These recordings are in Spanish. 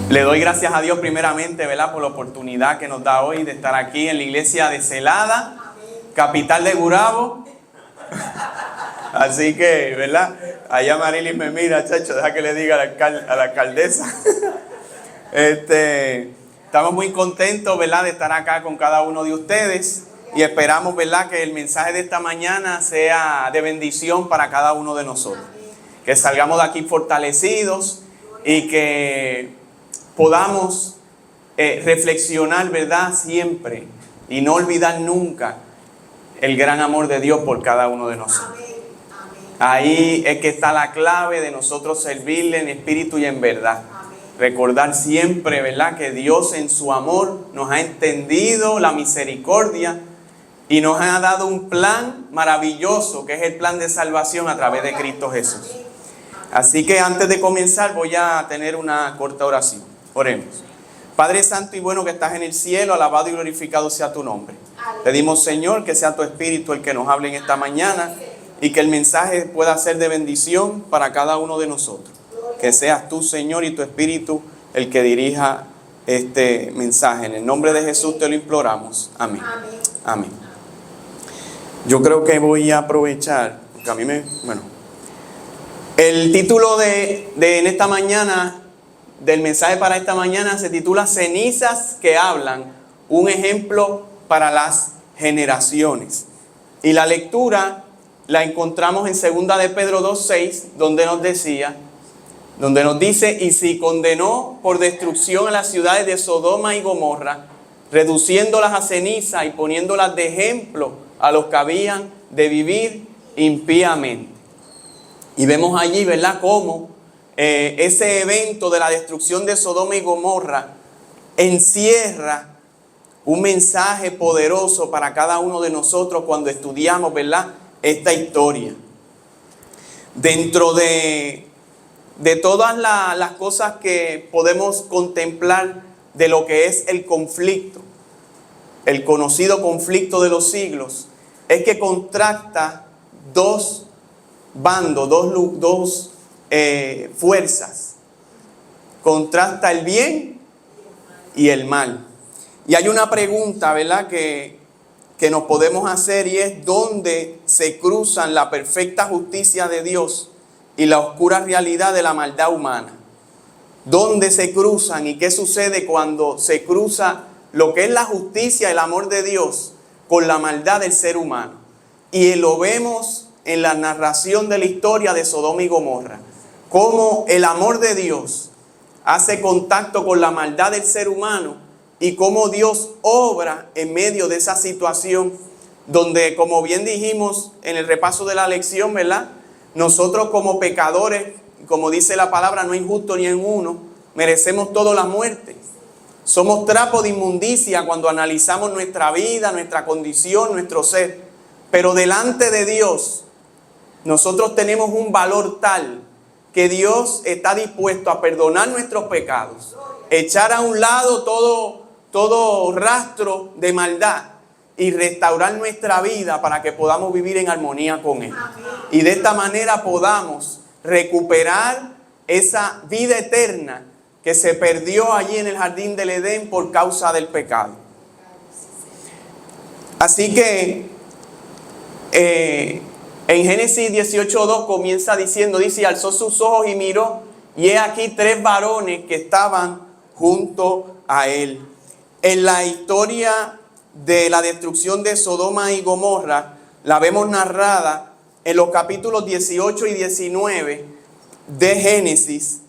Le doy gracias a Dios primeramente, ¿verdad?, por la oportunidad que nos da hoy de estar aquí en la iglesia de Celada, capital de Gurabo. Así que, ¿verdad? Allá Marilyn me mira, chacho, deja que le diga a la alcaldesa. Estamos muy contentos, ¿verdad?, de estar acá con cada uno de ustedes y esperamos, ¿verdad?, que el mensaje de esta mañana sea de bendición para cada uno de nosotros. Que salgamos de aquí fortalecidos y que podamos reflexionar, ¿verdad?, siempre y no olvidar nunca el gran amor de Dios por cada uno de nosotros. Ahí es que está la clave de nosotros servirle en espíritu y en verdad. Recordar siempre, ¿verdad?, que Dios en su amor nos ha entendido la misericordia y nos ha dado un plan maravilloso, que es el plan de salvación a través de Cristo Jesús. Así que antes de comenzar voy a tener una corta oración. Oremos. Padre santo y bueno que estás en el cielo, alabado y glorificado sea tu nombre. Pedimos, Señor, que sea tu Espíritu el que nos hable en esta mañana y que el mensaje pueda ser de bendición para cada uno de nosotros. Que seas tú, Señor, y tu Espíritu el que dirija este mensaje. En el nombre de Jesús te lo imploramos. Amén. Amén. Yo creo que voy a aprovechar, porque a mí el título en esta mañana, del mensaje para esta mañana, se titula Cenizas que hablan, un ejemplo para las generaciones. Y la lectura la encontramos en 2 de Pedro 2:6, donde nos dice: y si condenó por destrucción a las ciudades de Sodoma y Gomorra, reduciéndolas a ceniza y poniéndolas de ejemplo a los que habían de vivir impíamente. Y vemos allí, ¿verdad?, cómo ese evento de la destrucción de Sodoma y Gomorra encierra un mensaje poderoso para cada uno de nosotros cuando estudiamos, ¿verdad?, esta historia. Dentro de todas las cosas que podemos contemplar de lo que es el conflicto, el conocido conflicto de los siglos, es que contrasta dos bandos, dos fuerzas. Contrasta el bien y el mal. Y hay una pregunta, ¿verdad?, que nos podemos hacer, y es: ¿dónde se cruzan la perfecta justicia de Dios y la oscura realidad de la maldad humana? ¿Dónde se cruzan y qué sucede cuando se cruza lo que es la justicia, el amor de Dios, con la maldad del ser humano? Y lo vemos en la narración de la historia de Sodoma y Gomorra, cómo el amor de Dios hace contacto con la maldad del ser humano y cómo Dios obra en medio de esa situación donde, como bien dijimos en el repaso de la lección, ¿verdad?, nosotros como pecadores, como dice la palabra, no hay justo ni en uno, merecemos toda la muerte. Somos trapo de inmundicia cuando analizamos nuestra vida, nuestra condición, nuestro ser. Pero delante de Dios, nosotros tenemos un valor tal que Dios está dispuesto a perdonar nuestros pecados, echar a un lado todo rastro de maldad y restaurar nuestra vida para que podamos vivir en armonía con Él. Y de esta manera podamos recuperar esa vida eterna que se perdió allí en el jardín del Edén por causa del pecado. Así que en Génesis 18:2 comienza diciendo, dice: y alzó sus ojos y miró, y he aquí 3 varones que estaban junto a él. En la historia de la destrucción de Sodoma y Gomorra, la vemos narrada en los capítulos 18 y 19 de Génesis.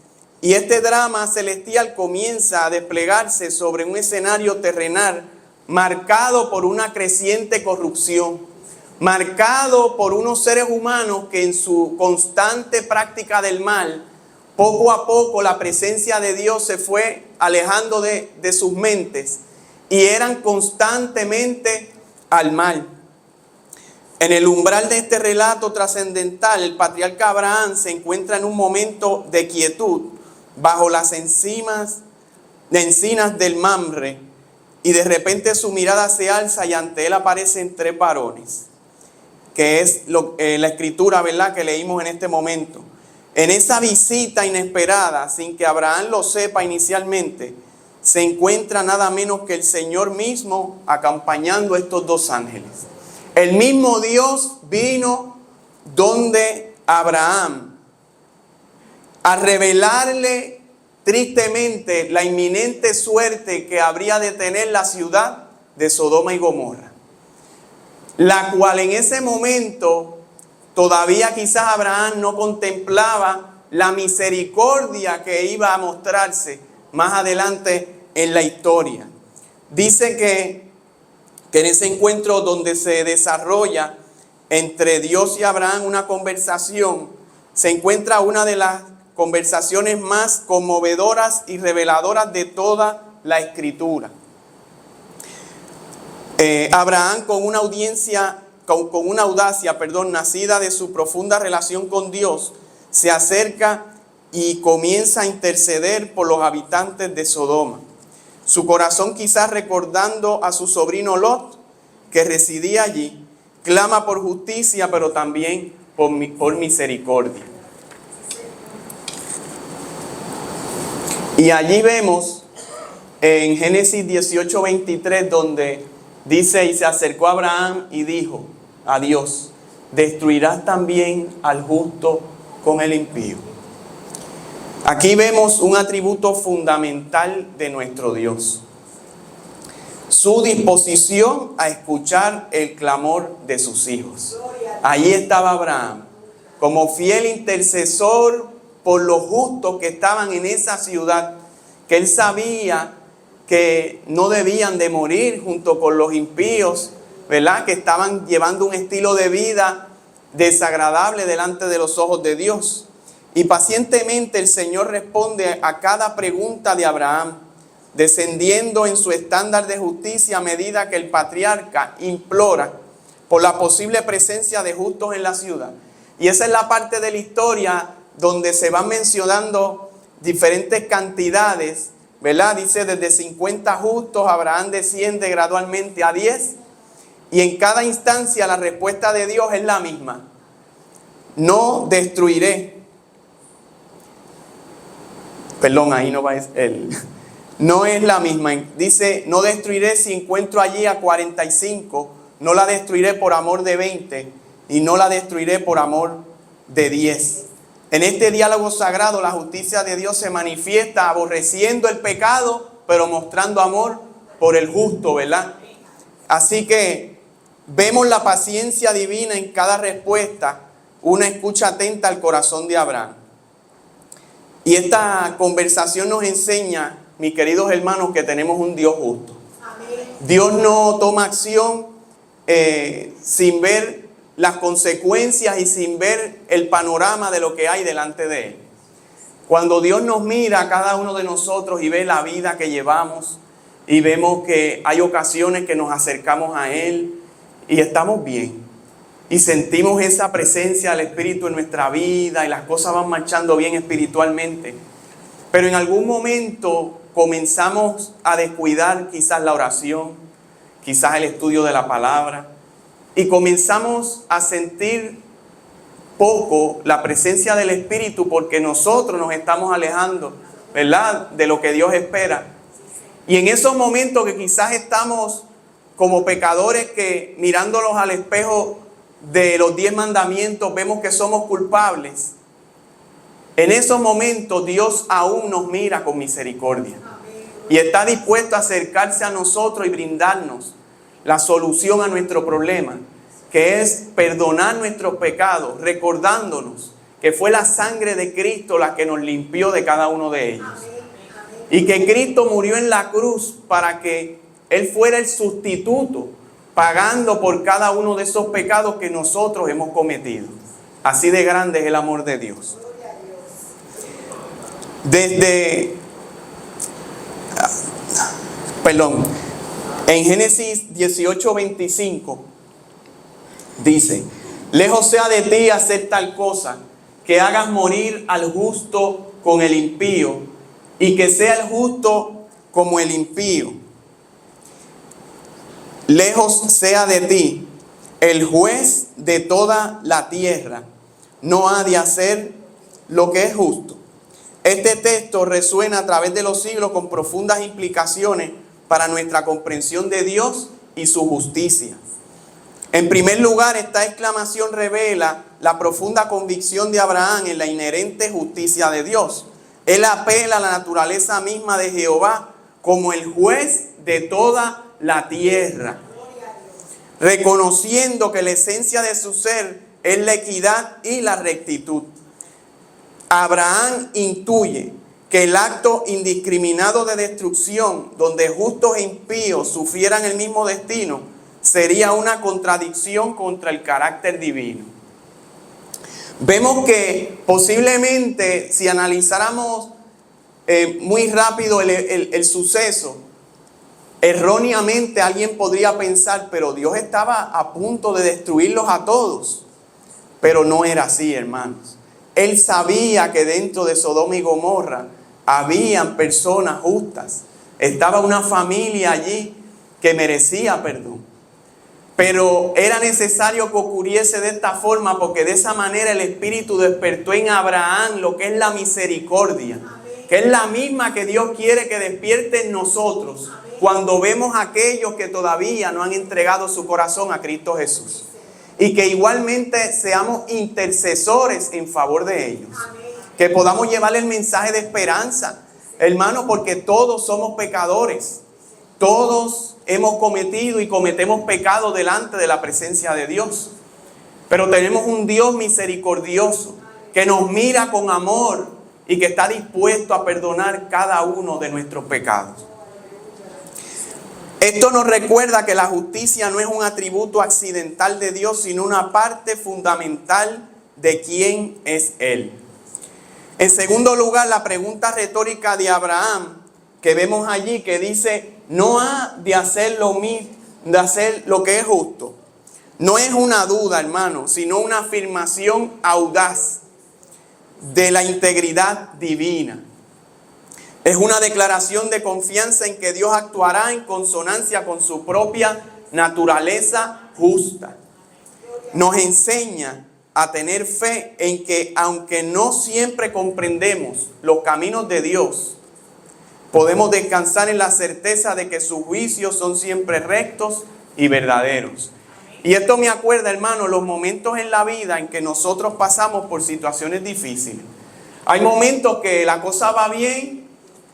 Y este drama celestial comienza a desplegarse sobre un escenario terrenal marcado por una creciente corrupción, marcado por unos seres humanos que en su constante práctica del mal, poco a poco la presencia de Dios se fue alejando de sus mentes y eran constantemente al mal. En el umbral de este relato trascendental, el patriarca Abraham se encuentra en un momento de quietud bajo las encinas del Mamre, y de repente su mirada se alza y ante él aparecen 3 varones, que es la escritura, ¿verdad?, que leímos en este momento. En esa visita inesperada, sin que Abraham lo sepa inicialmente, se encuentra nada menos que el Señor mismo acompañando a estos dos ángeles. El mismo Dios vino donde Abraham a revelarle tristemente la inminente suerte que habría de tener la ciudad de Sodoma y Gomorra, la cual en ese momento todavía quizás Abraham no contemplaba la misericordia que iba a mostrarse más adelante en la historia. Dice que en ese encuentro donde se desarrolla entre Dios y Abraham una conversación, se encuentra una de las conversaciones más conmovedoras y reveladoras de toda la Escritura. Abraham con una audacia, nacida de su profunda relación con Dios, se acerca y comienza a interceder por los habitantes de Sodoma. Su corazón, quizás recordando a su sobrino Lot, que residía allí, clama por justicia, pero también por misericordia. Y allí vemos en Génesis 18:23, donde dice: y se acercó a Abraham y dijo a Dios: ¿destruirás también al justo con el impío? Aquí vemos un atributo fundamental de nuestro Dios: su disposición a escuchar el clamor de sus hijos. Allí estaba Abraham, como fiel intercesor por los justos que estaban en esa ciudad, que él sabía que no debían de morir junto con los impíos, ¿verdad? Que estaban llevando un estilo de vida desagradable delante de los ojos de Dios. Y pacientemente el Señor responde a cada pregunta de Abraham, descendiendo en su estándar de justicia a medida que el patriarca implora por la posible presencia de justos en la ciudad. Y esa es la parte de la historia donde se van mencionando diferentes cantidades, ¿verdad? Dice: desde 50 justos, Abraham desciende gradualmente a 10. Y en cada instancia la respuesta de Dios es la misma: no destruiré. Perdón, ahí no va él. No es la misma. Dice: no destruiré si encuentro allí a 45. No la destruiré por amor de 20. Y no la destruiré por amor de 10. En este diálogo sagrado, la justicia de Dios se manifiesta aborreciendo el pecado, pero mostrando amor por el justo, ¿verdad? Así que vemos la paciencia divina en cada respuesta, una escucha atenta al corazón de Abraham. Y esta conversación nos enseña, mis queridos hermanos, que tenemos un Dios justo. Dios no toma acción sin ver las consecuencias y sin ver el panorama de lo que hay delante de Él. Cuando Dios nos mira a cada uno de nosotros y ve la vida que llevamos, y vemos que hay ocasiones que nos acercamos a Él y estamos bien, y sentimos esa presencia del Espíritu en nuestra vida y las cosas van marchando bien espiritualmente, pero en algún momento comenzamos a descuidar quizás la oración, quizás el estudio de la palabra, y comenzamos a sentir poco la presencia del Espíritu porque nosotros nos estamos alejando, ¿verdad?, de lo que Dios espera. Y en esos momentos que quizás estamos como pecadores que mirándolos al espejo de los 10 mandamientos vemos que somos culpables, en esos momentos Dios aún nos mira con misericordia y está dispuesto a acercarse a nosotros y brindarnos la solución a nuestro problema, que es perdonar nuestros pecados, recordándonos que fue la sangre de Cristo la que nos limpió de cada uno de ellos. Y que Cristo murió en la cruz para que Él fuera el sustituto, pagando por cada uno de esos pecados que nosotros hemos cometido. Así de grande es el amor de Dios. En Génesis 18:25 dice: lejos sea de ti hacer tal cosa, que hagas morir al justo con el impío, y que sea el justo como el impío. Lejos sea de ti el juez de toda la tierra, no ha de hacer lo que es justo. Este texto resuena a través de los siglos con profundas implicaciones para nuestra comprensión de Dios y su justicia. En primer lugar, esta exclamación revela la profunda convicción de Abraham en la inherente justicia de Dios. Él apela a la naturaleza misma de Jehová como el juez de toda la tierra, reconociendo que la esencia de su ser es la equidad y la rectitud. Abraham intuye que el acto indiscriminado de destrucción, donde justos e impíos sufrieran el mismo destino, sería una contradicción contra el carácter divino. Vemos que posiblemente, si analizáramos muy rápido el suceso, erróneamente alguien podría pensar, pero Dios estaba a punto de destruirlos a todos. Pero no era así, hermanos. Él sabía que dentro de Sodoma y Gomorra habían personas justas. Estaba una familia allí que merecía perdón. Pero era necesario que ocurriese de esta forma, porque de esa manera el Espíritu despertó en Abraham lo que es la misericordia, que es la misma que Dios quiere que despierte en nosotros cuando vemos a aquellos que todavía no han entregado su corazón a Cristo Jesús. Y que igualmente seamos intercesores en favor de ellos. Que podamos llevarle el mensaje de esperanza, hermano, porque todos somos pecadores. Todos hemos cometido y cometemos pecado delante de la presencia de Dios. Pero tenemos un Dios misericordioso que nos mira con amor y que está dispuesto a perdonar cada uno de nuestros pecados. Esto nos recuerda que la justicia no es un atributo accidental de Dios, sino una parte fundamental de quién es Él. En segundo lugar, la pregunta retórica de Abraham, que vemos allí, que dice, no ha de hacer lo que es justo. No es una duda, hermano, sino una afirmación audaz de la integridad divina. Es una declaración de confianza en que Dios actuará en consonancia con su propia naturaleza justa. Nos enseña a tener fe en que, aunque no siempre comprendemos los caminos de Dios, podemos descansar en la certeza de que sus juicios son siempre rectos y verdaderos. Y esto me acuerda, hermano, los momentos en la vida en que nosotros pasamos por situaciones difíciles. Hay momentos que la cosa va bien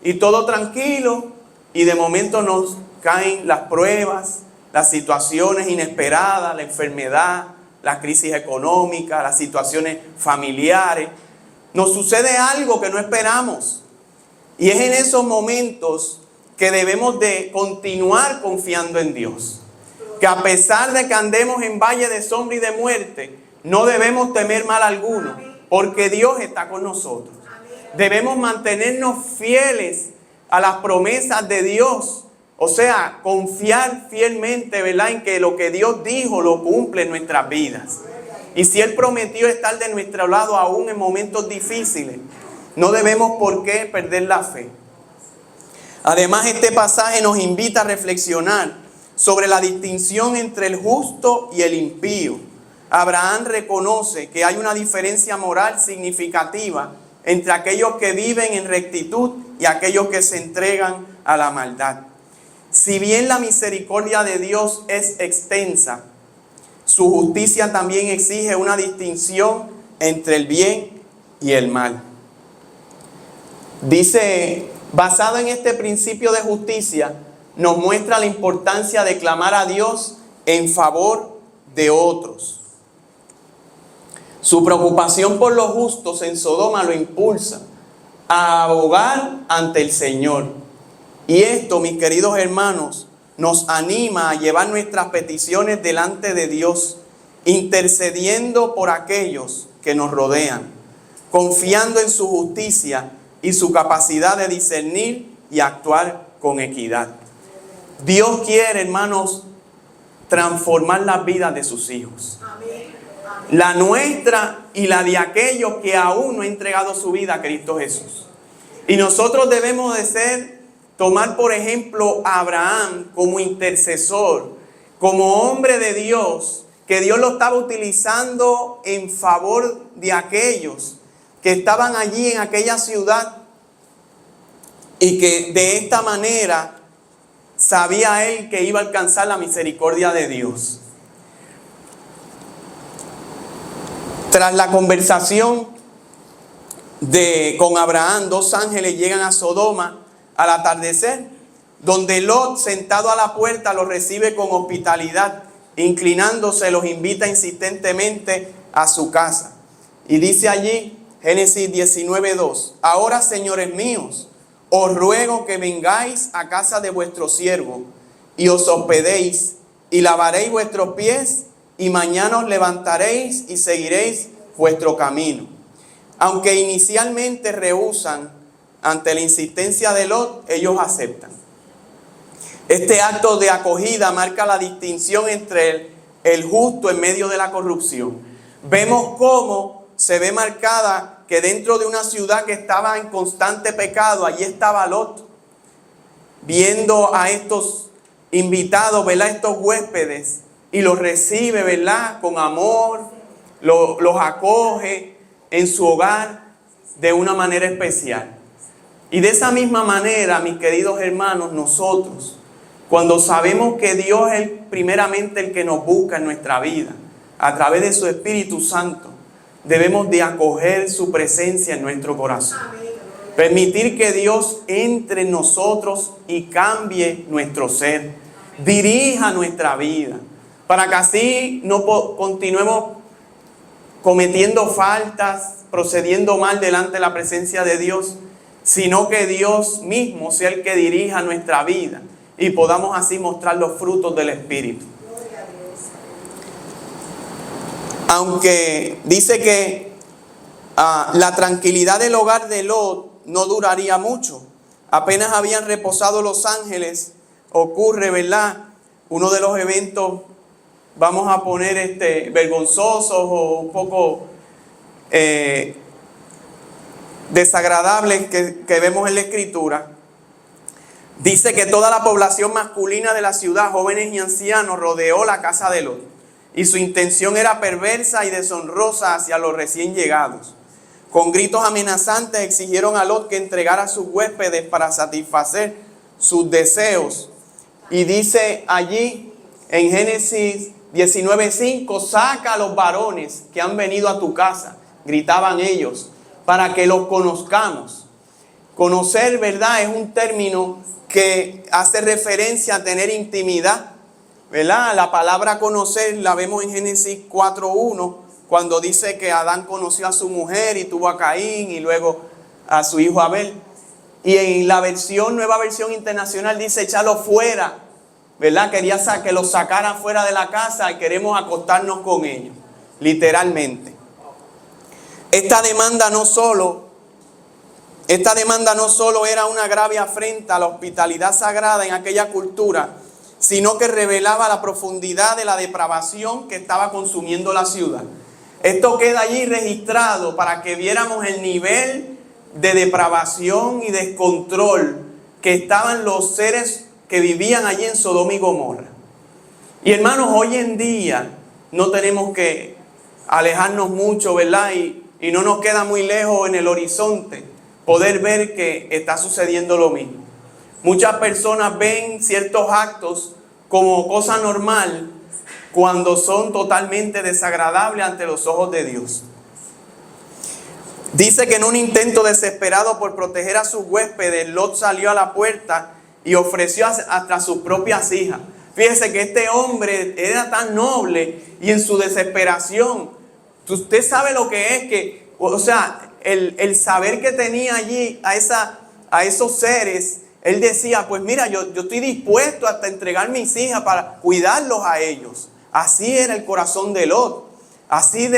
y todo tranquilo, y de momento nos caen las pruebas, las situaciones inesperadas, la enfermedad, la crisis económica, las situaciones familiares. Nos sucede algo que no esperamos. Y es en esos momentos que debemos de continuar confiando en Dios. Que a pesar de que andemos en valle de sombra y de muerte, no debemos temer mal alguno, porque Dios está con nosotros. Debemos mantenernos fieles a las promesas de Dios. O sea, confiar fielmente, ¿verdad?, en que lo que Dios dijo lo cumple en nuestras vidas. Y si Él prometió estar de nuestro lado aún en momentos difíciles, no debemos por qué perder la fe. Además, este pasaje nos invita a reflexionar sobre la distinción entre el justo y el impío. Abraham reconoce que hay una diferencia moral significativa entre aquellos que viven en rectitud y aquellos que se entregan a la maldad. Si bien la misericordia de Dios es extensa, su justicia también exige una distinción entre el bien y el mal. Dice, basado en este principio de justicia, nos muestra la importancia de clamar a Dios en favor de otros. Su preocupación por los justos en Sodoma lo impulsa a abogar ante el Señor. Y esto, mis queridos hermanos, nos anima a llevar nuestras peticiones delante de Dios, intercediendo por aquellos que nos rodean, confiando en su justicia y su capacidad de discernir y actuar con equidad. Dios quiere, hermanos, transformar las vidas de sus hijos. La nuestra y la de aquellos que aún no han entregado su vida a Cristo Jesús. Y nosotros debemos de tomar por ejemplo a Abraham como intercesor, como hombre de Dios, que Dios lo estaba utilizando en favor de aquellos que estaban allí en aquella ciudad y que de esta manera sabía él que iba a alcanzar la misericordia de Dios. Tras la conversación con Abraham, dos ángeles llegan a Sodoma al atardecer, donde Lot, sentado a la puerta, los recibe con hospitalidad. Inclinándose, los invita insistentemente a su casa. Y dice allí, Génesis 19:2, ahora, señores míos, os ruego que vengáis a casa de vuestro siervo y os hospedéis y lavaréis vuestros pies y mañana os levantaréis y seguiréis vuestro camino. Aunque inicialmente rehúsan ante la insistencia de Lot, ellos aceptan. Este acto de acogida marca la distinción entre el justo en medio de la corrupción. Vemos cómo se ve marcada que dentro de una ciudad que estaba en constante pecado, allí estaba Lot, viendo a estos invitados, ¿verdad? Estos huéspedes, y los recibe, ¿verdad? Con amor, los acoge en su hogar de una manera especial. Y de esa misma manera, mis queridos hermanos, nosotros, cuando sabemos que Dios es primeramente el que nos busca en nuestra vida, a través de su Espíritu Santo, debemos de acoger su presencia en nuestro corazón. Permitir que Dios entre en nosotros y cambie nuestro ser, dirija nuestra vida, para que así no continuemos cometiendo faltas, procediendo mal delante de la presencia de Dios, sino que Dios mismo sea el que dirija nuestra vida y podamos así mostrar los frutos del Espíritu. Aunque dice que la tranquilidad del hogar de Lot no duraría mucho. Apenas habían reposado los ángeles, ocurre, ¿verdad? Uno de los eventos, vamos a poner vergonzosos o un poco desagradables que vemos en la Escritura. Dice que toda la población masculina de la ciudad, jóvenes y ancianos, rodeó la casa de Lot. Y su intención era perversa y deshonrosa hacia los recién llegados. Con gritos amenazantes exigieron a Lot que entregara a sus huéspedes para satisfacer sus deseos. Y dice allí en Génesis 19:5, saca a los varones que han venido a tu casa, gritaban ellos, para que los conozcamos. Conocer, ¿verdad? Es un término que hace referencia a tener intimidad, ¿verdad? La palabra conocer la vemos en Génesis 4:1, cuando dice que Adán conoció a su mujer y tuvo a Caín y luego a su hijo Abel. Y en la nueva versión internacional dice echarlo fuera, ¿verdad? Quería que los sacaran fuera de la casa y queremos acostarnos con ellos, literalmente. Esta demanda no solo era una grave afrenta a la hospitalidad sagrada en aquella cultura, sino que revelaba la profundidad de la depravación que estaba consumiendo la ciudad. Esto queda allí registrado para que viéramos el nivel de depravación y descontrol que estaban los seres que vivían allí en Sodoma y Gomorra. Y hermanos, hoy en día no tenemos que alejarnos mucho, ¿verdad? Y no nos queda muy lejos en el horizonte poder ver que está sucediendo lo mismo. Muchas personas ven ciertos actos como cosa normal cuando son totalmente desagradables ante los ojos de Dios. Dice que en un intento desesperado por proteger a sus huéspedes, Lot salió a la puerta y ofreció hasta sus propias hijas. Fíjese que este hombre era tan noble y en su desesperación, usted sabe lo que es que, o sea, el saber que tenía allí a esos seres, él decía, pues mira, yo estoy dispuesto hasta entregar mis hijas para cuidarlos a ellos. Así era el corazón de Lot. Así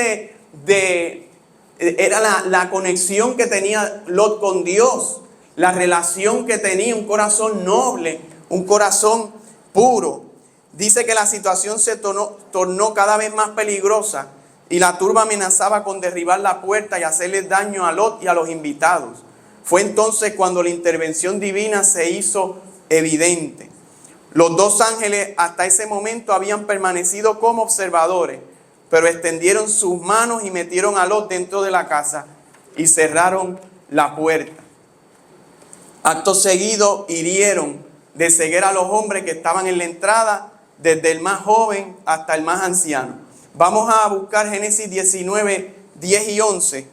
era la conexión que tenía Lot con Dios. La relación que tenía, un corazón noble, un corazón puro. Dice que la situación se tornó cada vez más peligrosa y la turba amenazaba con derribar la puerta y hacerles daño a Lot y a los invitados. Fue entonces cuando la intervención divina se hizo evidente. Los dos ángeles hasta ese momento habían permanecido como observadores, pero extendieron sus manos y metieron a Lot dentro de la casa y cerraron la puerta. Acto seguido hirieron de ceguera a los hombres que estaban en la entrada, desde el más joven hasta el más anciano. Vamos a buscar Génesis 19, 10 y 11,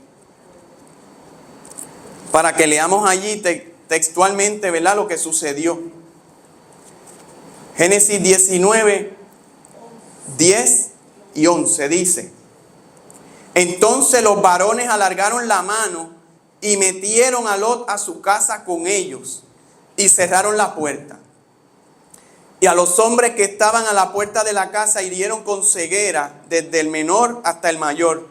para que leamos allí textualmente, ¿verdad?, lo que sucedió. Génesis 19, 10 y 11 dice: entonces los varones alargaron la mano y metieron a Lot a su casa con ellos y cerraron la puerta. Y a los hombres que estaban a la puerta de la casa hirieron con ceguera desde el menor hasta el mayor,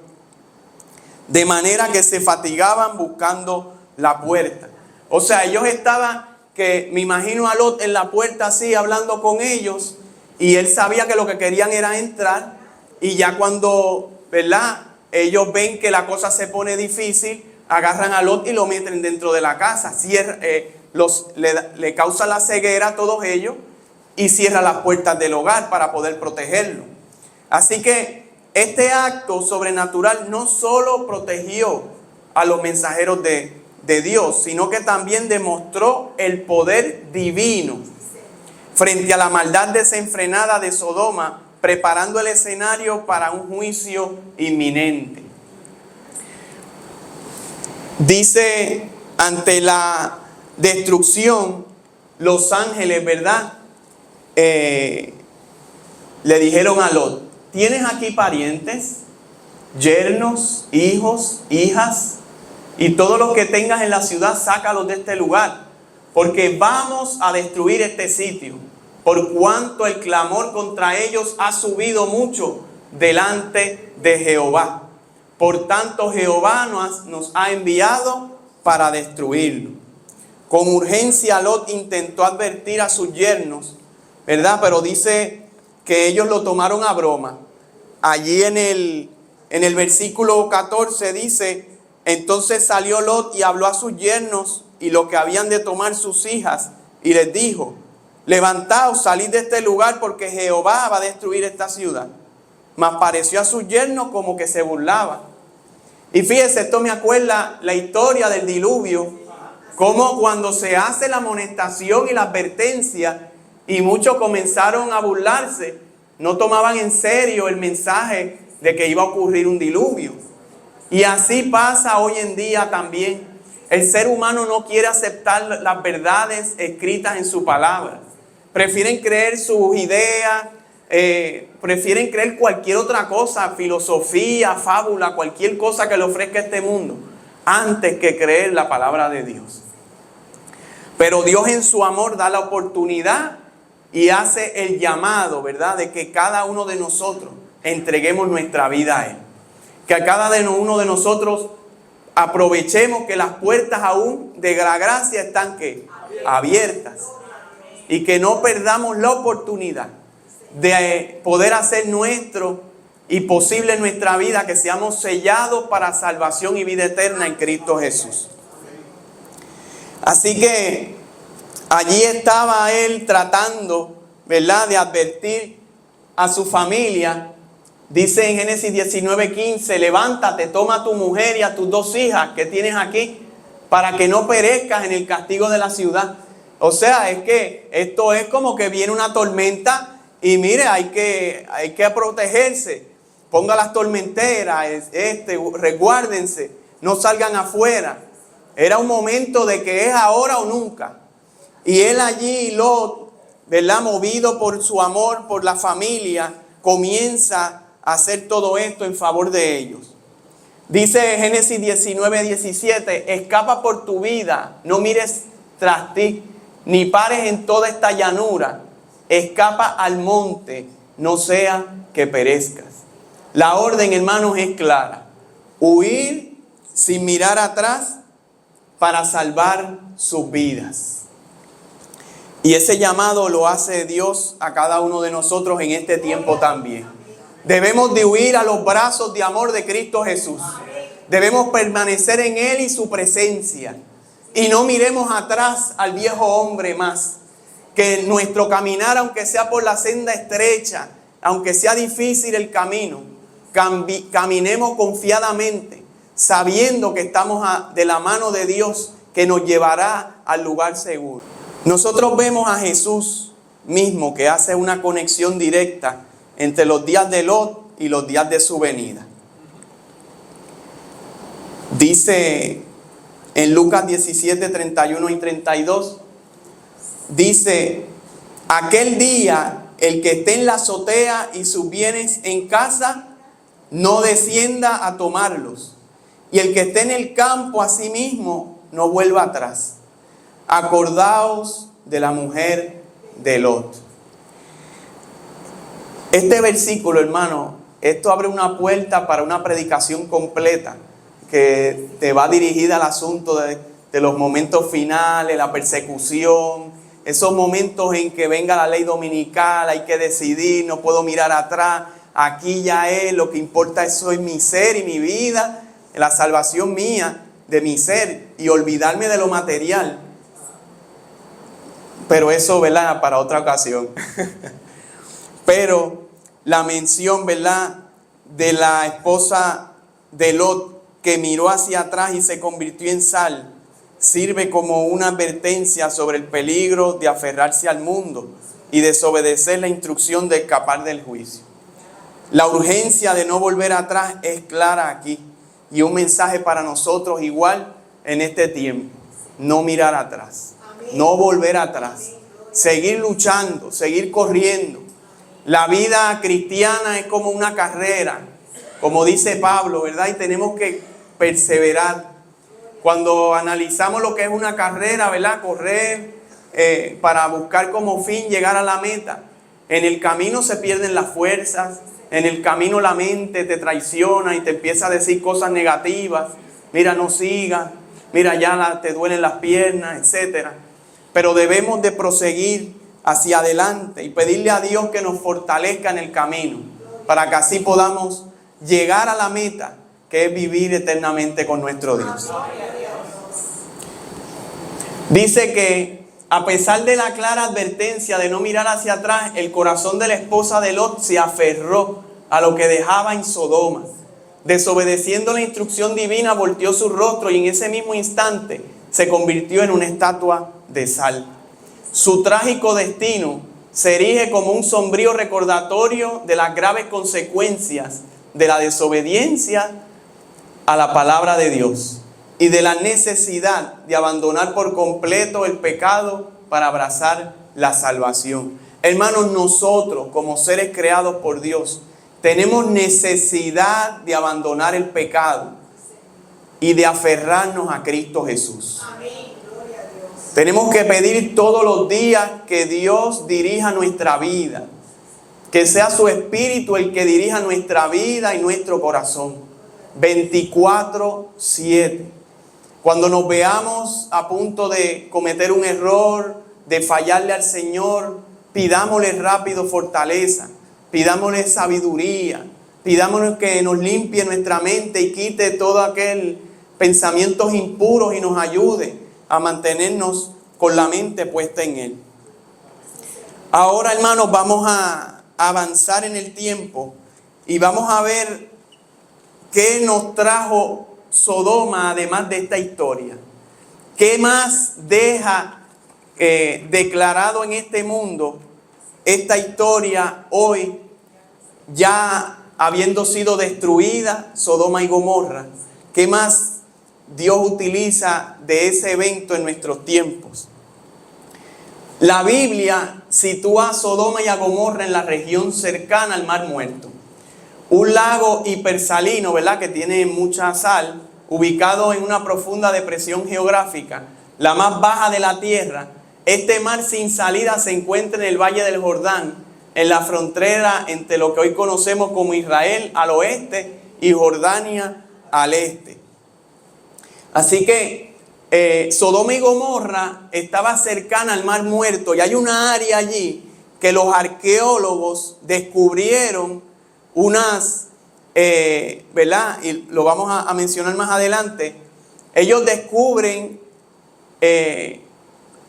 de manera que se fatigaban buscando la puerta. O sea, ellos estaban, que me imagino a Lot en la puerta así hablando con ellos, y él sabía que lo que querían era entrar, y ya cuando, ¿verdad?, ellos ven que la cosa se pone difícil, agarran a Lot y lo meten dentro de la casa. Le causa la ceguera a todos ellos y cierra las puertas del hogar para poder protegerlo. Así que este acto sobrenatural no solo protegió a los mensajeros de Dios, sino que también demostró el poder divino frente a la maldad desenfrenada de Sodoma, preparando el escenario para un juicio inminente. Dice, ante la destrucción, los ángeles, ¿verdad?, le dijeron a Lot: ¿tienes aquí parientes, yernos, hijos, hijas? Y todos los que tengas en la ciudad, sácalos de este lugar, porque vamos a destruir este sitio, por cuanto el clamor contra ellos ha subido mucho delante de Jehová. Por tanto, Jehová nos ha enviado para destruirlo. Con urgencia Lot intentó advertir a sus yernos, ¿verdad? Pero dice que ellos lo tomaron a broma. Allí en el versículo 14 dice: entonces salió Lot y habló a sus yernos y los que habían de tomar sus hijas, y les dijo: levantaos, salid de este lugar, porque Jehová va a destruir esta ciudad. Mas pareció a sus yernos como que se burlaba. Y fíjese, esto me acuerda la historia del diluvio, como cuando se hace la amonestación y la advertencia, y muchos comenzaron a burlarse, no tomaban en serio el mensaje de que iba a ocurrir un diluvio. Y así pasa hoy en día también. El ser humano no quiere aceptar las verdades escritas en su palabra. Prefieren creer sus ideas, prefieren creer cualquier otra cosa, filosofía, fábula, cualquier cosa que le ofrezca este mundo, antes que creer la palabra de Dios. Pero Dios en su amor da la oportunidad y hace el llamado, ¿verdad?, de que cada uno de nosotros entreguemos nuestra vida a Él. Que a cada uno de nosotros aprovechemos que las puertas aún de la gracia están, ¿qué?, abiertas. Y que no perdamos la oportunidad de poder hacer nuestro y posible en nuestra vida que seamos sellados para salvación y vida eterna en Cristo Jesús. Así que allí estaba él tratando, ¿verdad?, de advertir a su familia. Dice en Génesis 19:15: levántate, toma a tu mujer y a tus 2 hijas que tienes aquí, para que no perezcas en el castigo de la ciudad. O sea, es que esto es como que viene una tormenta y mire, hay que protegerse. Ponga las tormenteras, resguárdense, no salgan afuera. Era un momento de que es ahora o nunca. Y él allí, Lot, ¿verdad?, movido por su amor por la familia, comienza a hacer todo esto en favor de ellos. Dice Génesis 19:17: escapa por tu vida, no mires tras ti, ni pares en toda esta llanura. Escapa al monte, no sea que perezcas. La orden, hermanos, es clara: huir sin mirar atrás para salvar sus vidas. Y ese llamado lo hace Dios a cada uno de nosotros en este tiempo también. Debemos de huir a los brazos de amor de Cristo Jesús. Debemos permanecer en Él y su presencia. Y no miremos atrás al viejo hombre más. Que nuestro caminar, aunque sea por la senda estrecha, aunque sea difícil el camino, caminemos confiadamente, sabiendo que estamos de la mano de Dios que nos llevará al lugar seguro. Nosotros vemos a Jesús mismo que hace una conexión directa entre los días de Lot y los días de su venida. Dice en Lucas 17, 31 y 32, dice: aquel día el que esté en la azotea y sus bienes en casa, no descienda a tomarlos. Y el que esté en el campo asimismo, no vuelva atrás. Acordaos de la mujer de Lot. Este versículo, hermano, esto abre una puerta para una predicación completa que te va dirigida al asunto de los momentos finales, la persecución, esos momentos en que venga la ley dominical, hay que decidir, no puedo mirar atrás, aquí ya es, lo que importa es soy mi ser y mi vida, la salvación mía, de mi ser, y olvidarme de lo material. Pero eso, ¿verdad?, para otra ocasión. Pero la mención, ¿verdad?, de la esposa de Lot que miró hacia atrás y se convirtió en sal, sirve como una advertencia sobre el peligro de aferrarse al mundo y desobedecer la instrucción de escapar del juicio. La urgencia de no volver atrás es clara aquí, y un mensaje para nosotros igual en este tiempo: no mirar atrás, no volver atrás, seguir luchando, seguir corriendo. La vida cristiana es como una carrera, como dice Pablo, ¿verdad? Y tenemos que perseverar. Cuando analizamos lo que es una carrera, ¿verdad?, correr para buscar como fin llegar a la meta, en el camino se pierden las fuerzas, en el camino la mente te traiciona y te empieza a decir cosas negativas. Mira, no sigas, mira, ya te duelen las piernas, etc. Pero debemos de proseguir hacia adelante y pedirle a Dios que nos fortalezca en el camino, para que así podamos llegar a la meta, que es vivir eternamente con nuestro Dios. Dice que a pesar de la clara advertencia de no mirar hacia atrás, el corazón de la esposa de Lot se aferró a lo que dejaba en Sodoma. Desobedeciendo la instrucción divina, volteó su rostro y en ese mismo instante se convirtió en una estatua de sal. Su trágico destino se erige como un sombrío recordatorio de las graves consecuencias de la desobediencia a la palabra de Dios y de la necesidad de abandonar por completo el pecado para abrazar la salvación. Hermanos, nosotros como seres creados por Dios tenemos necesidad de abandonar el pecado y de aferrarnos a Cristo Jesús. Tenemos que pedir todos los días que Dios dirija nuestra vida, que sea su Espíritu el que dirija nuestra vida y nuestro corazón, 24/7. Cuando nos veamos a punto de cometer un error, de fallarle al Señor, pidámosle rápido fortaleza, pidámosle sabiduría, pidámosle que nos limpie nuestra mente y quite todo aquel pensamientos impuros y nos ayude a mantenernos con la mente puesta en Él. Ahora, hermanos, vamos a avanzar en el tiempo y vamos a ver qué nos trajo Sodoma además de esta historia. ¿Qué más deja declarado en este mundo esta historia hoy, ya habiendo sido destruida Sodoma y Gomorra? ¿Qué más Dios utiliza de ese evento en nuestros tiempos? La Biblia sitúa a Sodoma y a Gomorra en la región cercana al Mar Muerto. Un lago hipersalino, ¿verdad?, que tiene mucha sal, ubicado en una profunda depresión geográfica, la más baja de la tierra. Este mar sin salida se encuentra en el Valle del Jordán, en la frontera entre lo que hoy conocemos como Israel al oeste y Jordania al este. Así que Sodoma y Gomorra estaba cercana al Mar Muerto y hay una área allí que los arqueólogos descubrieron unas, ¿verdad? Y lo vamos a mencionar más adelante. Ellos descubren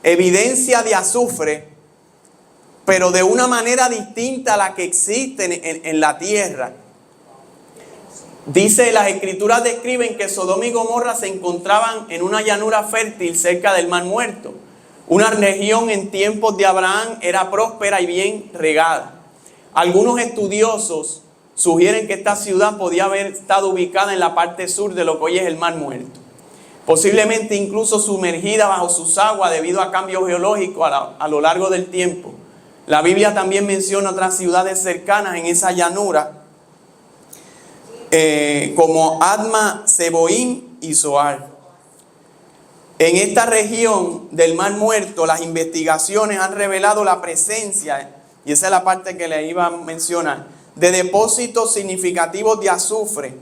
evidencia de azufre, pero de una manera distinta a la que existe en la tierra. Dice, las escrituras describen que Sodoma y Gomorra se encontraban en una llanura fértil cerca del Mar Muerto. Una región en tiempos de Abraham era próspera y bien regada. Algunos estudiosos sugieren que esta ciudad podía haber estado ubicada en la parte sur de lo que hoy es el Mar Muerto. Posiblemente incluso sumergida bajo sus aguas debido a cambios geológicos a lo largo del tiempo. La Biblia también menciona otras ciudades cercanas en esa llanura, como Adma, Seboim y Zoar. En esta región del Mar Muerto, las investigaciones han revelado la presencia, y esa es la parte que le iba a mencionar, de depósitos significativos de azufre,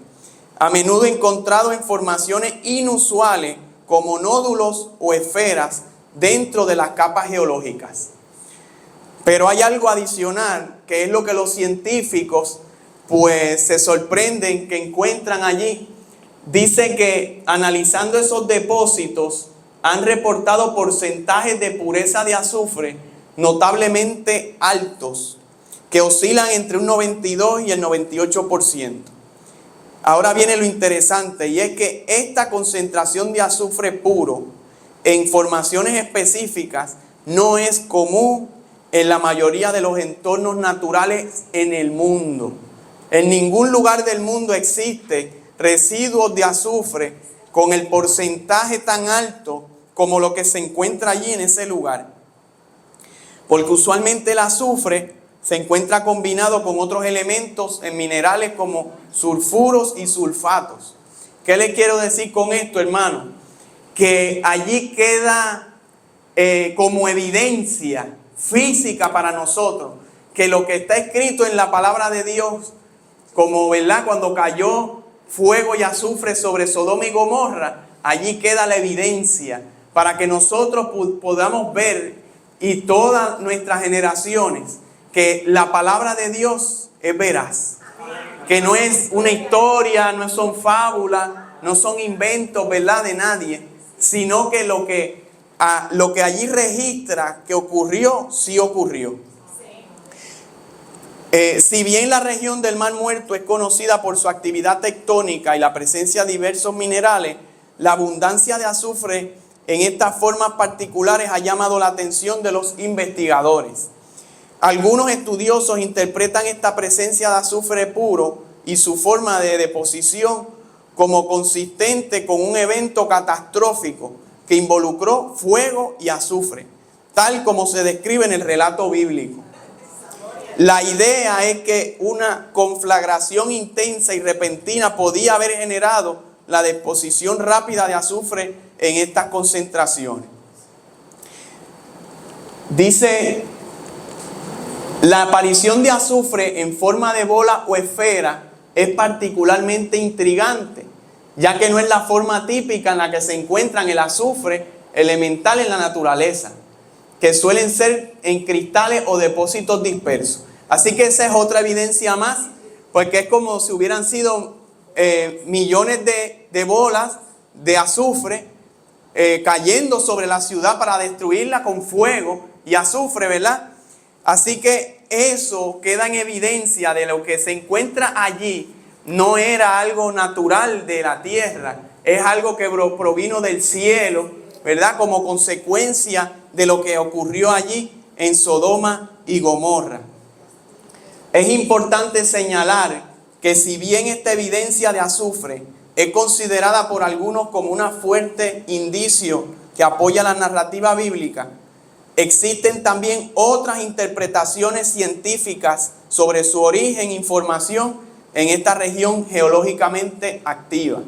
a menudo encontrados en formaciones inusuales como nódulos o esferas dentro de las capas geológicas. Pero hay algo adicional, que es lo que los científicos pues se sorprenden que encuentran allí. Dice que analizando esos depósitos han reportado porcentajes de pureza de azufre notablemente altos, que oscilan entre un 92 y el 98%. Ahora viene lo interesante, y es que esta concentración de azufre puro en formaciones específicas no es común en la mayoría de los entornos naturales en el mundo. En ningún lugar del mundo existe residuos de azufre con el porcentaje tan alto como lo que se encuentra allí en ese lugar. Porque usualmente el azufre se encuentra combinado con otros elementos en minerales como sulfuros y sulfatos. ¿Qué le quiero decir con esto, hermano? Que allí queda como evidencia física para nosotros que lo que está escrito en la palabra de Dios, como ¿verdad? Cuando cayó fuego y azufre sobre Sodoma y Gomorra, allí queda la evidencia para que nosotros podamos ver, y todas nuestras generaciones, que la palabra de Dios es veraz, que no es una historia, no son fábulas, no son inventos, ¿verdad?, de nadie, sino que lo que allí registra que ocurrió, sí ocurrió. Si bien la región del Mar Muerto es conocida por su actividad tectónica y la presencia de diversos minerales, la abundancia de azufre en estas formas particulares ha llamado la atención de los investigadores. Algunos estudiosos interpretan esta presencia de azufre puro y su forma de deposición como consistente con un evento catastrófico que involucró fuego y azufre, tal como se describe en el relato bíblico. La idea es que una conflagración intensa y repentina podía haber generado la deposición rápida de azufre en estas concentraciones. Dice, la aparición de azufre en forma de bola o esfera es particularmente intrigante, ya que no es la forma típica en la que se encuentran el azufre elemental en la naturaleza, que suelen ser en cristales o depósitos dispersos. Así que esa es otra evidencia más, porque es como si hubieran sido millones de bolas de azufre cayendo sobre la ciudad para destruirla con fuego y azufre, ¿verdad? Así que eso queda en evidencia de lo que se encuentra allí. No era algo natural de la tierra, es algo que provino del cielo, ¿verdad? Como consecuencia de lo que ocurrió allí en Sodoma y Gomorra. Es importante señalar que si bien esta evidencia de azufre es considerada por algunos como un fuerte indicio que apoya la narrativa bíblica, existen también otras interpretaciones científicas sobre su origen e información en esta región geológicamente activa.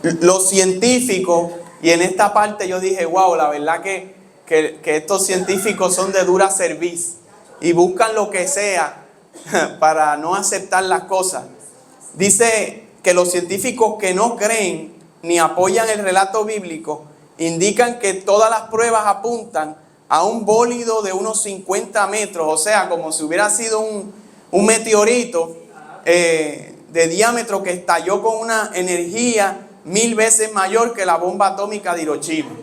Los científicos, y en esta parte yo dije, wow, la verdad que estos científicos son de dura cerviz y buscan lo que sea para no aceptar las cosas. Dice que los científicos que no creen ni apoyan el relato bíblico indican que todas las pruebas apuntan a un bólido de unos 50 metros, o sea, como si hubiera sido un meteorito de diámetro que estalló con una energía 1000 veces mayor que la bomba atómica de Hiroshima.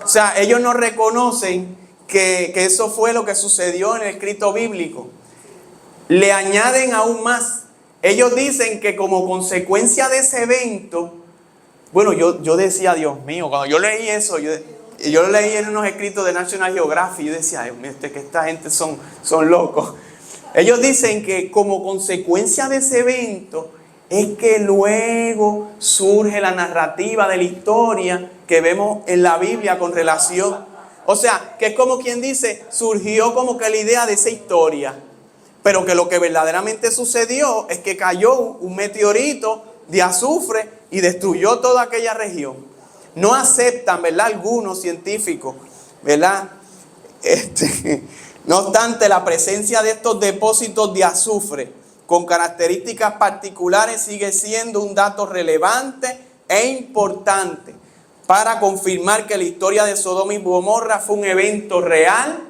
O sea, ellos no reconocen que eso fue lo que sucedió en el escrito bíblico. Le añaden aún más ellos dicen que como consecuencia de ese evento, bueno, yo decía, Dios mío, cuando yo leí eso, yo lo leí en unos escritos de National Geographic, yo decía, Dios mío, que esta gente son locos. Ellos dicen que como consecuencia de ese evento es que luego surge la narrativa de la historia que vemos en la Biblia con relación. O sea, que es como quien dice, surgió como que la idea de esa historia. Pero que lo que verdaderamente sucedió es que cayó un meteorito de azufre y destruyó toda aquella región. No aceptan, ¿verdad? Algunos científicos, ¿verdad? No obstante, la presencia de estos depósitos de azufre con características particulares sigue siendo un dato relevante e importante para confirmar que la historia de Sodoma y Gomorra fue un evento real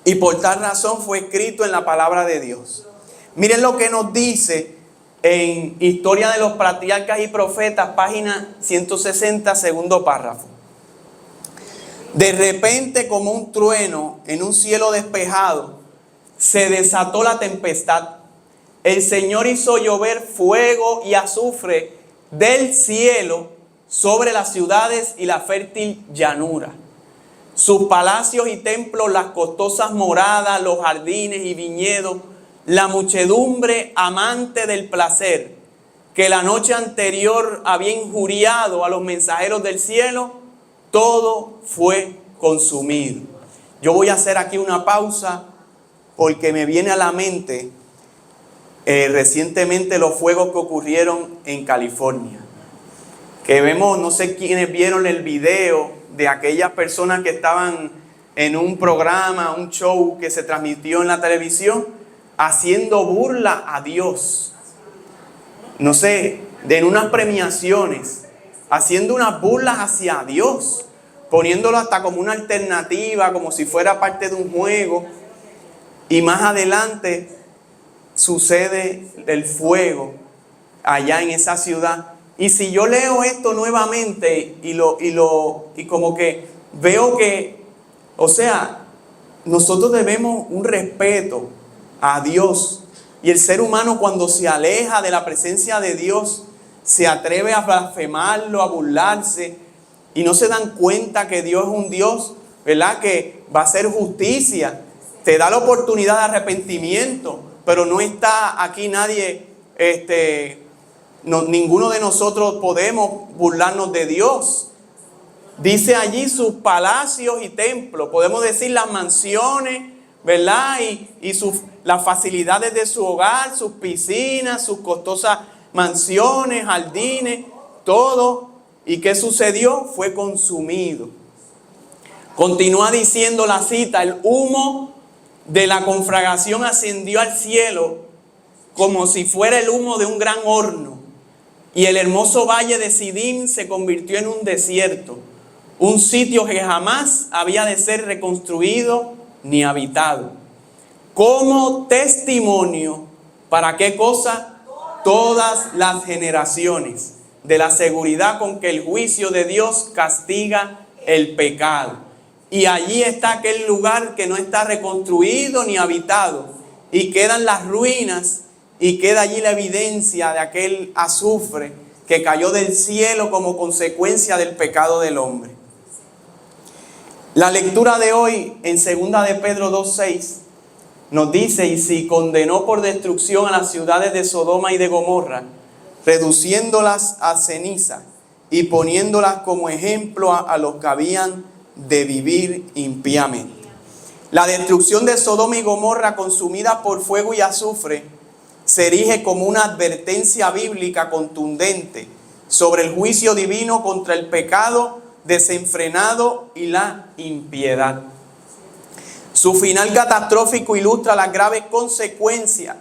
y por tal razón fue escrito en la palabra de Dios. Miren lo que nos dice en Historia de los Patriarcas y Profetas, página 160, segundo párrafo. De repente, como un trueno en un cielo despejado, se desató la tempestad. El Señor hizo llover fuego y azufre del cielo sobre las ciudades y la fértil llanura. Sus palacios y templos, las costosas moradas, los jardines y viñedos, la muchedumbre amante del placer, que la noche anterior había injuriado a los mensajeros del cielo, todo fue consumido. Yo voy a hacer aquí una pausa porque me viene a la mente recientemente los fuegos que ocurrieron en California. Que vemos, no sé quiénes vieron el video de aquellas personas que estaban en un programa, un show que se transmitió en la televisión, haciendo burla a Dios. No sé, en unas premiaciones, haciendo unas burlas hacia Dios, poniéndolo hasta como una alternativa, como si fuera parte de un juego. Y más adelante sucede el fuego allá en esa ciudad. Y si yo leo esto nuevamente y como que veo que, o sea, nosotros debemos un respeto a Dios. Y el ser humano cuando se aleja de la presencia de Dios, se atreve a blasfemarlo, a burlarse. Y no se dan cuenta que Dios es un Dios, ¿verdad? Que va a hacer justicia. Te da la oportunidad de arrepentimiento. Pero no está aquí nadie, ninguno de nosotros podemos burlarnos de Dios. Dice allí sus palacios y templos, podemos decir las mansiones, ¿verdad? Y las facilidades de su hogar, sus piscinas, sus costosas mansiones, jardines, todo. ¿Y qué sucedió? Fue consumido. Continúa diciendo la cita, el humo de la conflagración ascendió al cielo como si fuera el humo de un gran horno. Y el hermoso valle de Siddim se convirtió en un desierto, un sitio que jamás había de ser reconstruido ni habitado. Como testimonio, ¿para qué cosa? Todas las generaciones, de la seguridad con que el juicio de Dios castiga el pecado. Y allí está aquel lugar que no está reconstruido ni habitado. Y quedan las ruinas y queda allí la evidencia de aquel azufre que cayó del cielo como consecuencia del pecado del hombre. La lectura de hoy en 2 de Pedro 2:6 nos dice, y si condenó por destrucción a las ciudades de Sodoma y de Gomorra, reduciéndolas a ceniza y poniéndolas como ejemplo a los que habían de vivir impíamente. La destrucción de Sodoma y Gomorra consumida por fuego y azufre se erige como una advertencia bíblica contundente sobre el juicio divino contra el pecado desenfrenado y la impiedad. Su final catastrófico ilustra las graves consecuencias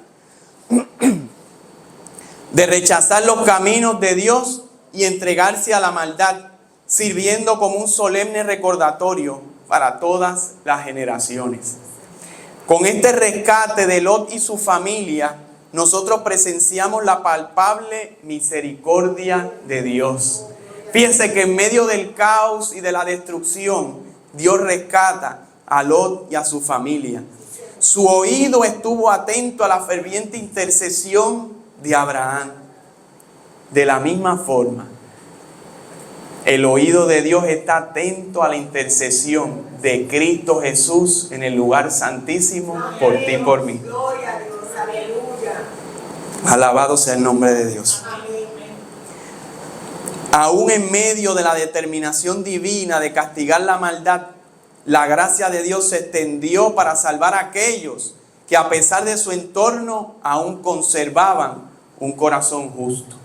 de rechazar los caminos de Dios y entregarse a la maldad, sirviendo como un solemne recordatorio para todas las generaciones. Con este rescate de Lot y su familia, nosotros presenciamos la palpable misericordia de Dios. Fíjense que en medio del caos y de la destrucción, Dios rescata a Lot y a su familia. Su oído estuvo atento a la ferviente intercesión de Abraham. De la misma forma, el oído de Dios está atento a la intercesión de Cristo Jesús en el lugar santísimo por ti y por mí. Gloria a Dios, aleluya. Alabado sea el nombre de Dios. Aún en medio de la determinación divina de castigar la maldad, la gracia de Dios se extendió para salvar a aquellos que a pesar de su entorno aún conservaban un corazón justo.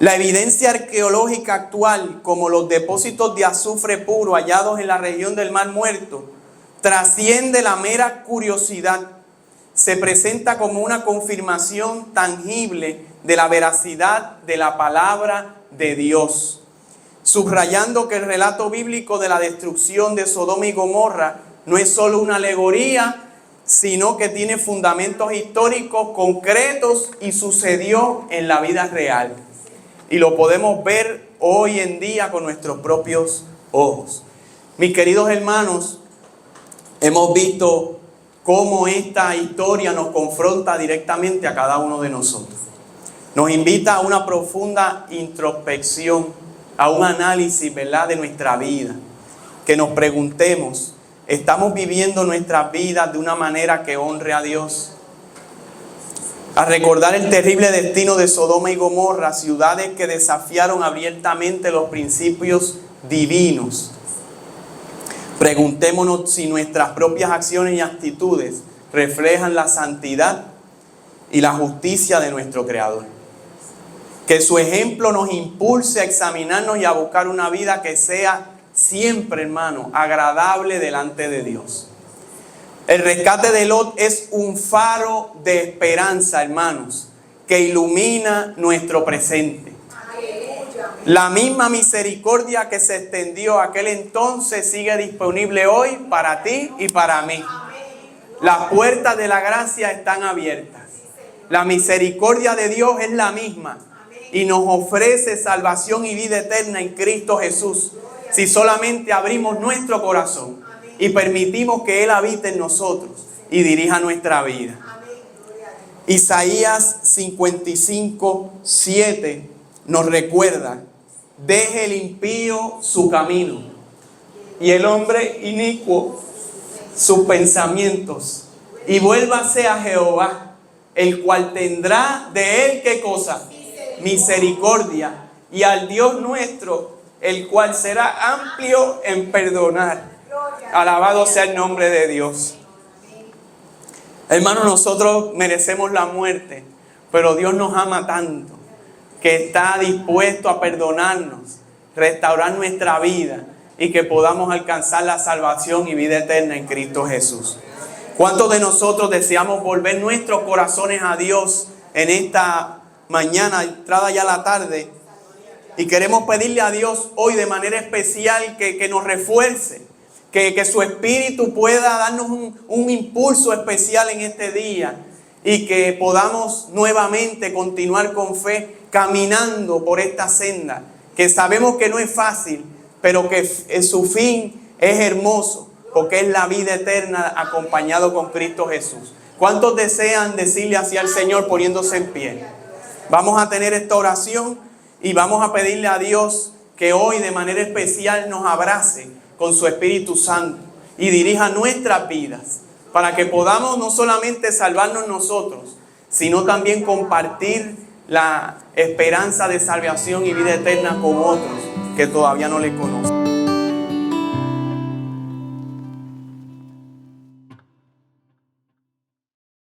La evidencia arqueológica actual, como los depósitos de azufre puro hallados en la región del Mar Muerto, trasciende la mera curiosidad. Se presenta como una confirmación tangible de la veracidad de la palabra de Dios, subrayando que el relato bíblico de la destrucción de Sodoma y Gomorra no es solo una alegoría, sino que tiene fundamentos históricos concretos y sucedió en la vida real. Y lo podemos ver hoy en día con nuestros propios ojos. Mis queridos hermanos, hemos visto cómo esta historia nos confronta directamente a cada uno de nosotros. Nos invita a una profunda introspección, a un análisis, ¿verdad?, de nuestra vida. Que nos preguntemos, ¿estamos viviendo nuestras vidas de una manera que honre a Dios? A recordar el terrible destino de Sodoma y Gomorra, ciudades que desafiaron abiertamente los principios divinos. Preguntémonos si nuestras propias acciones y actitudes reflejan la santidad y la justicia de nuestro Creador. Que su ejemplo nos impulse a examinarnos y a buscar una vida que sea siempre, hermano, agradable delante de Dios. El rescate de Lot es un faro de esperanza, hermanos, que ilumina nuestro presente. La misma misericordia que se extendió aquel entonces sigue disponible hoy para ti y para mí. Las puertas de la gracia están abiertas. La misericordia de Dios es la misma y nos ofrece salvación y vida eterna en Cristo Jesús, si solamente abrimos nuestro corazón y permitimos que Él habite en nosotros y dirija nuestra vida. Isaías 55:7 nos recuerda: deje el impío su camino y el hombre inicuo sus pensamientos, y vuélvase a Jehová, el cual tendrá de él, ¿qué cosa? Misericordia, y al Dios nuestro, el cual será amplio en perdonar. Alabado sea el nombre de Dios. Hermanos, nosotros merecemos la muerte, pero Dios nos ama tanto que está dispuesto a perdonarnos, restaurar nuestra vida y que podamos alcanzar la salvación y vida eterna en Cristo Jesús. ¿Cuántos de nosotros deseamos volver nuestros corazones a Dios en esta mañana, entrada ya la tarde? Y queremos pedirle a Dios hoy de manera especial que nos refuerce, que su Espíritu pueda darnos un impulso especial en este día y que podamos nuevamente continuar con fe caminando por esta senda, que sabemos que no es fácil, pero que su fin es hermoso, porque es la vida eterna acompañado con Cristo Jesús. ¿Cuántos desean decirle así al Señor poniéndose en pie? Vamos a tener esta oración y vamos a pedirle a Dios que hoy de manera especial nos abrace con su Espíritu Santo y dirija nuestras vidas, para que podamos no solamente salvarnos nosotros, sino también compartir la esperanza de salvación y vida eterna con otros que todavía no le conocen.